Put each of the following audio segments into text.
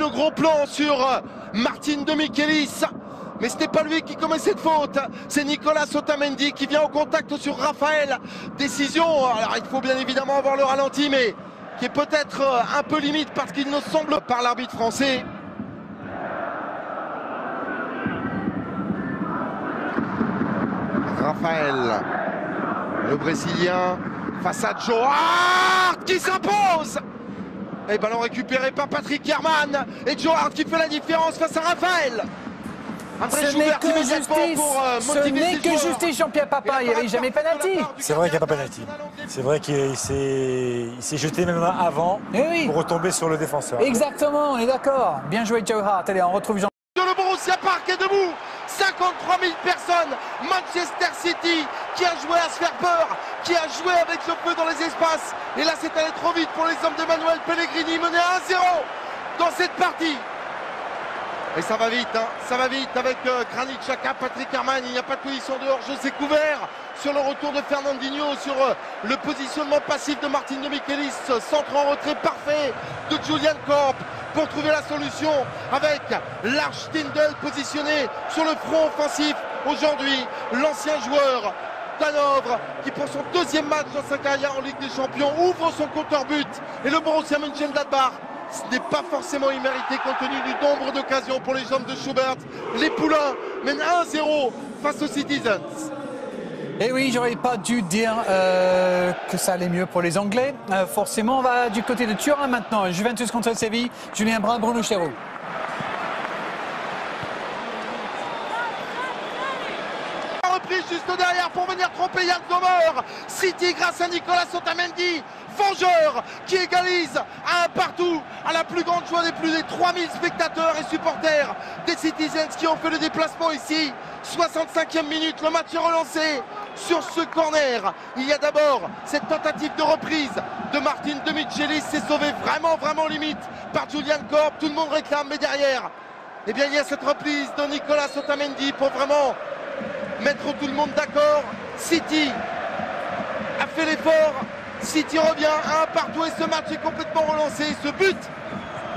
de gros plan sur Martin Demichelis. Mais ce n'est pas lui qui commet cette faute, c'est Nicolas Otamendi qui vient au contact sur Raphaël. Décision, alors il faut bien évidemment avoir le ralenti, mais qui est peut-être un peu limite parce qu'il ne semble par l'arbitre français. Raphaël, le Brésilien, face à Joe Hart qui s'impose. Et ballon récupéré par Patrick Herrmann. Et Joe Hart qui fait la différence face à Raphaël. Ce n'est que justice, ce n'est que justice, Jean-Pierre Papin, il n'y avait jamais penalty. C'est vrai qu'il n'y a pas penalty. C'est vrai qu'il s'est jeté même avant pour retomber sur le défenseur. Exactement, on est d'accord. Bien joué Joe Hart. Allez, on retrouve Jean. Le Borussia Park est debout. 53 000 personnes. Manchester City qui a joué à se faire peur, qui a joué avec le feu dans les espaces. Et là, c'est allé trop vite pour les hommes d'Emmanuel Pellegrini, menés à 1-0 dans cette partie. Et ça va vite, hein. Ça va vite avec Granit Xhaka, Patrick Herrmann. Il n'y a pas de position de hors-jeu, c'est couvert sur le retour de Fernandinho, sur le positionnement passif de Martin Demichelis. Centre en retrait parfait de Julian Korp pour trouver la solution avec Lars Stindl positionné sur le front offensif. Aujourd'hui, l'ancien joueur d'Hanovre qui pour son deuxième match dans sa carrière en Ligue des Champions ouvre son compteur but. Et le Borussia Mönchengladbach, ce n'est pas forcément immérité compte tenu du nombre d'occasions pour les hommes de Schubert. Les Poulains mènent 1-0 face aux Citizens. Et oui, j'aurais pas dû dire que ça allait mieux pour les Anglais. Forcément, on va du côté de Turin maintenant. Juventus contre Séville, Julien Brun, Bruno Chéreau. Reprise juste derrière pour venir tromper Yann Sommer. City grâce à Nicolas Otamendi, vengeur qui égalise à un partout à la plus grande joie des plus des 3000 spectateurs et supporters des Citizens qui ont fait le déplacement ici. 65e minute, le match est relancé sur ce corner. Il y a d'abord cette tentative de reprise de Martin Demichelis, c'est sauvé vraiment limite par Julian Korp. Tout le monde réclame, mais derrière, eh bien il y a cette reprise de Nicolas Otamendi pour vraiment mettre tout le monde d'accord. City a fait l'effort. City revient à un partout et ce match est complètement relancé. Ce but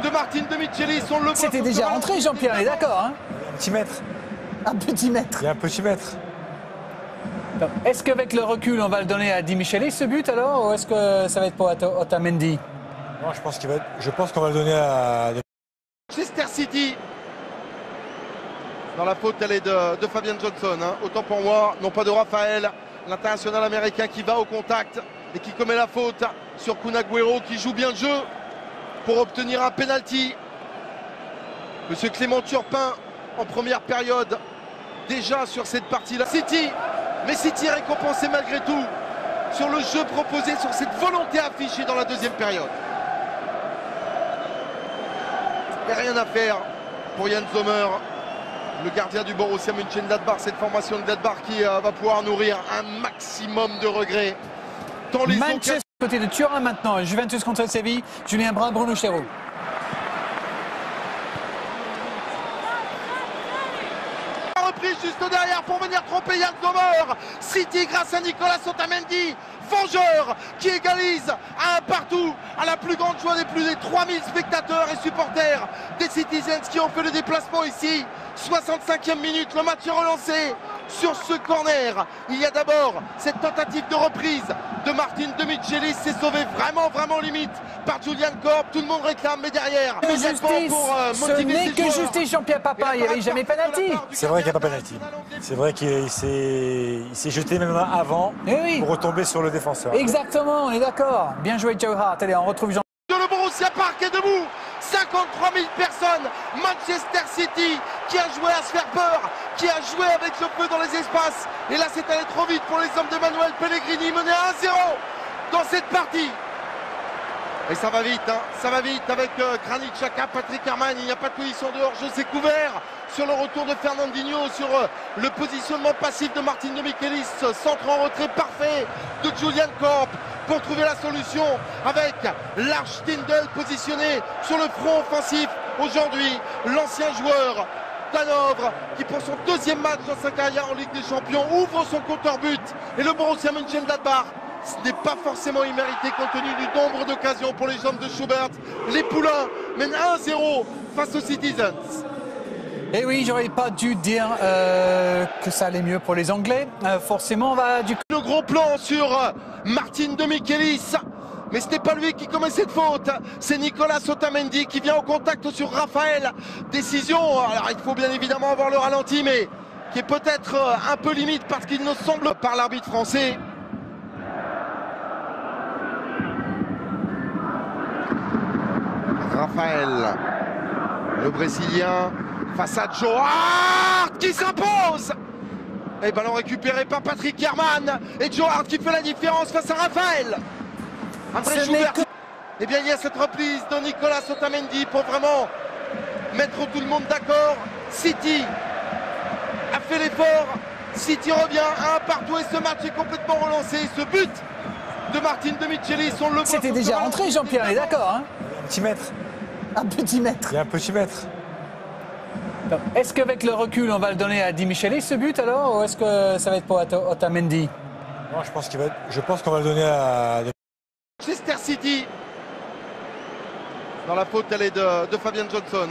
de Martin Demichelis, on le voit. C'était déjà rentré, Jean-Pierre, on est d'accord, hein? Un petit mètre. Un petit mètre. Il y a un petit mètre. Est-ce qu'avec le recul, on va le donner à Demichelis ce but alors, ou est-ce que ça va être pour Otamendi? Non, je pense qu'on va le donner à Manchester City. Dans la faute, elle est de Fabian Johnson. Hein. Autant pour moi, non pas de Raphaël, l'international américain qui va au contact et qui commet la faute sur Kun Agüero qui joue bien le jeu pour obtenir un penalty. Monsieur Clément Turpin en première période déjà sur cette partie-là. City, mais City récompensé malgré tout sur le jeu proposé, sur cette volonté affichée dans la deuxième période. Il n'y a rien à faire pour Yann Sommer, le gardien du Borussia Mönchengladbach, cette formation de Gladbach qui va pouvoir nourrir un maximum de regrets. Manchester côté de Turin maintenant, Juventus contre Séville, Julien Brun, Bruno Chéreau. Reprise juste derrière pour venir tromper Yann Sommer. City grâce à Nicolas Otamendi, vengeur qui égalise à un partout à la plus grande joie des plus des 3000 spectateurs et supporters des Citizens qui ont fait le déplacement ici. 65e minute, le match est relancé sur ce corner. Il y a d'abord cette tentative de reprise de Martin Demichelis, c'est sauvé vraiment limite par Julian Korp. Tout le monde réclame, mais derrière, ce n'est que justice, Jean-Pierre Papin, il n'y avait jamais penalty. C'est vrai qu'il n'y a pas penalty. C'est vrai qu'il s'est jeté même avant pour retomber sur le défenseur. Exactement, on est d'accord. Bien joué Joe Hart. Allez, on retrouve Jean. Le Borussia Park est debout. 53 000 personnes. Manchester City qui a joué à se faire peur, qui a joué avec le feu dans les espaces. Et là, c'est allé trop vite pour les hommes d'Emmanuel Pellegrini, menés à 1-0 dans cette partie. Et ça va vite, hein. Ça va vite avec Granit Xhaka, Patrick Herrmann. Il n'y a pas de position de hors-jeu, c'est couvert sur le retour de Fernandinho, sur le positionnement passif de Martin Demichelis. Centre en retrait parfait de Julian Korp pour trouver la solution avec Lars Stindl positionné sur le front offensif. Aujourd'hui, l'ancien joueur d'Hanovre qui pour son deuxième match dans sa carrière en Ligue des Champions ouvre son compteur but. Et le Borussia Mönchengladbach, ce n'est pas forcément immérité compte tenu du nombre d'occasions pour les hommes de Schubert. Les Poulains mène 1-0 face aux Citizens. Et oui, j'aurais pas dû dire que ça allait mieux pour les Anglais. Forcément, on va du... Le gros plan sur Martin de Michelis. Mais ce n'est pas lui qui commet cette faute. C'est Nicolas Otamendi qui vient au contact sur Raphaël. Décision, alors il faut bien évidemment avoir le ralenti, mais qui est peut-être un peu limite parce qu'il ne semble par l'arbitre français. Raphaël, le Brésilien, face à Joe Hart qui s'impose. Et ballon récupéré par Patrick Herrmann. Et Joe Hart qui fait la différence face à Raphaël. André Joubert. Eh bien, il y a cette reprise de Nicolas Otamendi pour vraiment mettre tout le monde d'accord. City a fait l'effort. City revient à 1 partout et ce match est complètement relancé. Ce but de Martin de Michelis, on le voit. C'était déjà rentré, Jean-Pierre, on est d'accord, hein? Un petit mètre. Un petit mètre. Il y a un petit mètre. Est-ce qu'avec le recul, on va le donner à Di Michelis ce but alors, ou est-ce que ça va être pour Otamendi? Non, je pense qu'on va le donner à... Manchester City. Dans la faute, elle est de Fabian Johnson.